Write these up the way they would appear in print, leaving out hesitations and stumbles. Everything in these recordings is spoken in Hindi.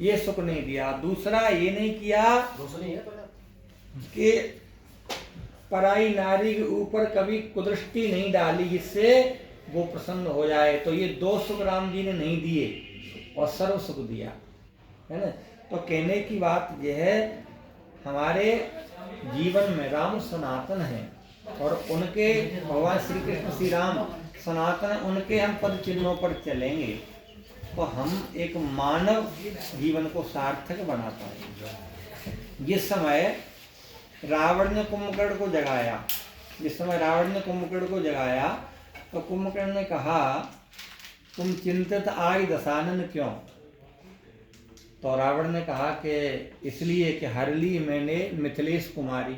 ये सुख नहीं दिया। दूसरा ये नहीं किया कि पराई नारी के ऊपर कभी कुदृष्टि नहीं डाली जिससे वो प्रसन्न हो जाए। तो ये दो सुख राम जी ने नहीं दिए और सर्व सुख दिया, है ना। तो कहने की बात यह है, हमारे जीवन में राम सनातन है और उनके भगवान श्री कृष्ण श्री राम सनातन, उनके हम पद चिन्हों पर चलेंगे तो हम एक मानव जीवन को सार्थक बना पाएंगे। जिस समय रावण ने कुंभकर्ण को जगाया, तो कुंभकर्ण ने कहा तुम चिंतित आई दशानन क्यों? तो रावण ने कहा कि इसलिए कि हर ली मैंने मिथिलेश कुमारी,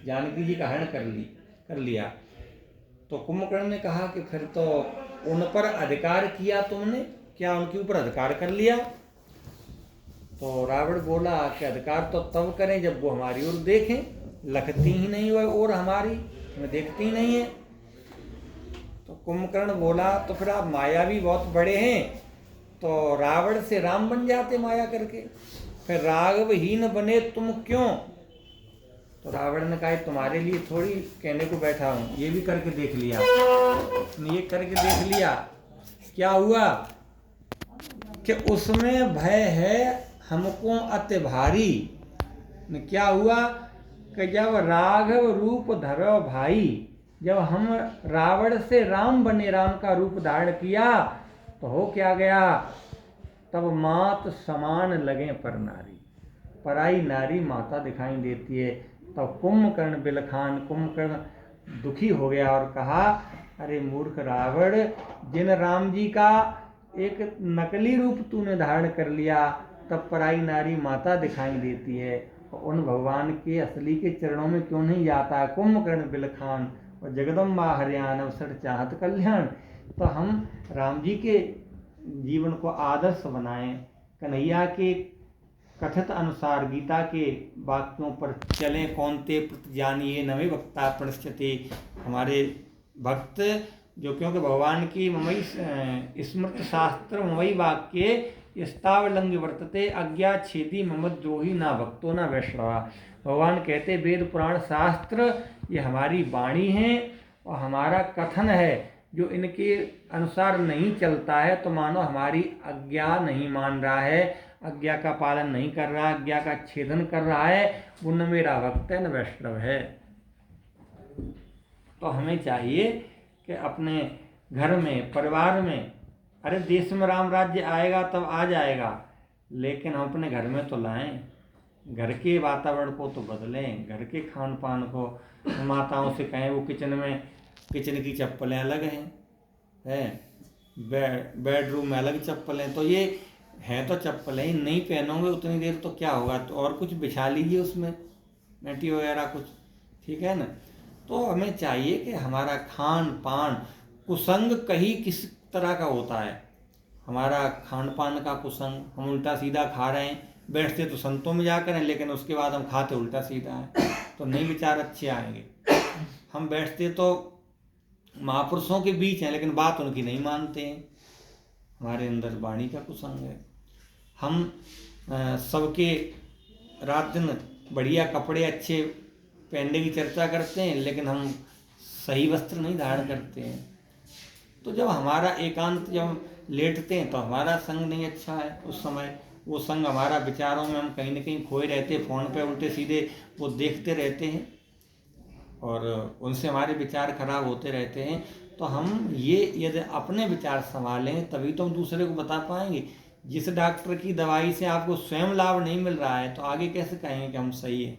जानकी जी का हरण कर लिया। तो कुंभकर्ण ने कहा कि फिर तो उन पर अधिकार किया तुमने, क्या उनके ऊपर अधिकार कर लिया? तो रावण बोला कि अधिकार तो तब करें जब वो हमारी ओर देखें, लखती ही नहीं हुआ और हमारी हमें देखती ही नहीं है। तो कुंभकर्ण बोला तो फिर आप मायावी बहुत बड़े हैं, तो रावण से राम बन जाते माया करके, फिर राघवहीन बने तुम क्यों? तो रावण ने कहा तुम्हारे लिए थोड़ी कहने को बैठा हूं, ये भी करके देख लिया। ये करके देख लिया, क्या हुआ कि उसमें भय है हमको अति भारी। क्या हुआ कि जब राघव रूप धरो भाई, जब हम रावण से राम बने, राम का रूप धारण किया तो हो क्या गया, तब मात समान लगे पर नारी, पराई नारी माता दिखाई देती है। तब कुंभकर्ण बिलखान, कुंभकर्ण दुखी हो गया और कहा अरे मूर्ख रावण, जिन राम जी का एक नकली रूप तूने धारण कर लिया तब पराई नारी माता दिखाई देती है, और उन भगवान के असली के चरणों में क्यों नहीं जाता? कुंभकर्ण बिलखान और जगदम्बा हरियाण अवसर चाहत कल्याण। तो हम राम जी के जीवन को आदर्श बनाएं, कन्हैया के कथित अनुसार गीता के वाक्यों पर चलें। कौनते प्रतिजानिए नमे भक्ता प्रणश्यते, हमारे भक्त जो, क्योंकि भगवान की ममई स्मृत शास्त्र ममई वाक्य स्तावलंग वर्तते अज्ञा छेदी ममद्रोही ना भक्तो ना वैष्णवा। भगवान कहते वेद पुराण शास्त्र ये हमारी वाणी है और हमारा कथन है, जो इनके अनुसार नहीं चलता है तो मानो हमारी आज्ञा नहीं मान रहा है, आज्ञा का पालन नहीं कर रहा, आज्ञा का छेदन कर रहा है, वो न मेरा भक्त है न वैष्णव है। तो हमें चाहिए कि अपने घर में, परिवार में, अरे देश में राम राज्य आएगा तब आ जाएगा, लेकिन हम अपने घर में तो लाएं, घर के वातावरण को तो बदलें, घर के खान पान को। माताओं से कहें वो किचन की चप्पलें अलग हैं, बेडरूम में अलग चप्पलें, तो ये हैं तो चप्पलें, नहीं पहनोगे उतनी देर तो क्या होगा, तो और कुछ बिछा लीजिए उसमें, मैटी वगैरह कुछ, ठीक है ना। तो हमें चाहिए कि हमारा खान पान कुसंग कहीं किस तरह का होता है, हमारा खान पान का कुसंग, हम उल्टा सीधा खा रहे हैं, बैठते तो संतों में जाकर हैं लेकिन उसके बाद हम खाते उल्टा सीधा हैं, तो नहीं विचार अच्छे आएंगे। हम बैठते तो महापुरुषों के बीच हैं लेकिन बात उनकी नहीं मानते हैं, हमारे अंदर वाणी का कुसंग है। हम सबके रात दिन बढ़िया कपड़े अच्छे पहनने की चर्चा करते हैं लेकिन हम सही वस्त्र नहीं धारण करते हैं। तो जब हमारा एकांत, जब लेटते हैं तो हमारा संग नहीं अच्छा है, उस समय वो संग हमारा विचारों में हम कहीं ना कहीं खोए रहते, फ़ोन पे उल्टे सीधे वो देखते रहते हैं और उनसे हमारे विचार खराब होते रहते हैं। तो हम ये यदि अपने विचार संभालें तभी तो हम दूसरे को बता पाएंगे। जिस डॉक्टर की दवाई से आपको स्वयं लाभ नहीं मिल रहा है तो आगे कैसे कहेंगे कि हम सही हैं।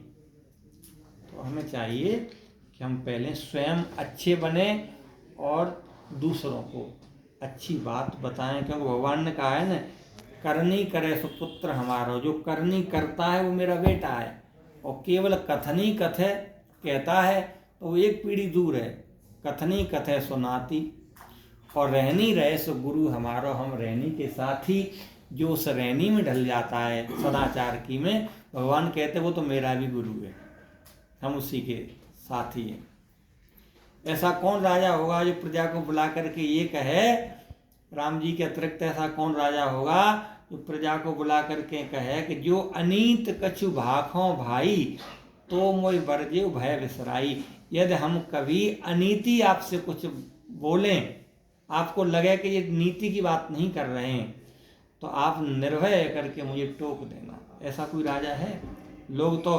तो हमें चाहिए कि हम पहले स्वयं अच्छे बने और दूसरों को अच्छी बात बताएं, क्योंकि भगवान ने कहा है ना, करनी करे सुपुत्र हमारा, जो करनी करता है वो मेरा बेटा है, और केवल कथनी कथे कहता है तो वो एक पीढ़ी दूर है, कथनी कथे सुनाती, और रहनी रहे सो गुरु हमारो, हम रहनी के साथी, जो उस रहनी में ढल जाता है सदाचार की में, भगवान कहते वो तो मेरा भी गुरु है, हम उसी के साथी हैं। ऐसा कौन राजा होगा जो प्रजा को बुला करके ये कहे राम जी के अतिरिक्त ऐसा कौन राजा होगा जो प्रजा को बुला करके कहे कि जो अनीत कछु भाखों भाई तो मोय बरजे भय विसराई। यदि हम कभी अनीति आपसे कुछ बोलें, आपको लगे कि ये नीति की बात नहीं कर रहे हैं, तो आप निर्भय करके मुझे टोक देना। ऐसा कोई राजा है? लोग तो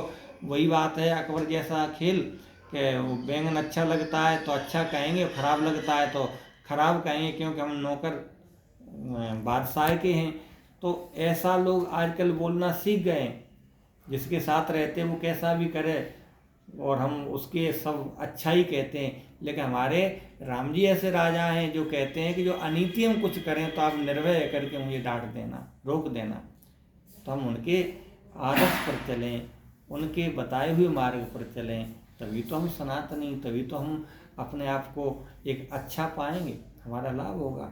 वही बात है, अकबर जैसा खेल कि वो बैंगन अच्छा लगता है तो अच्छा कहेंगे, खराब लगता है तो खराब कहेंगे, क्योंकि हम नौकर बादशाह के हैं। तो ऐसा लोग आजकल बोलना सीख गए हैं, जिसके साथ रहते हैं वो कैसा भी करे और हम उसके सब अच्छा ही कहते हैं। लेकिन हमारे राम जी ऐसे राजा हैं जो कहते हैं कि जो अनीति हम कुछ करें तो आप निर्भय करके मुझे डांट देना, रोक देना। तो हम उनके आदर्श पर चलें, उनके बताए हुए मार्ग पर चलें, तभी तो हम सनातनी, तभी तो हम अपने आप को एक अच्छा पाएंगे, हमारा लाभ होगा।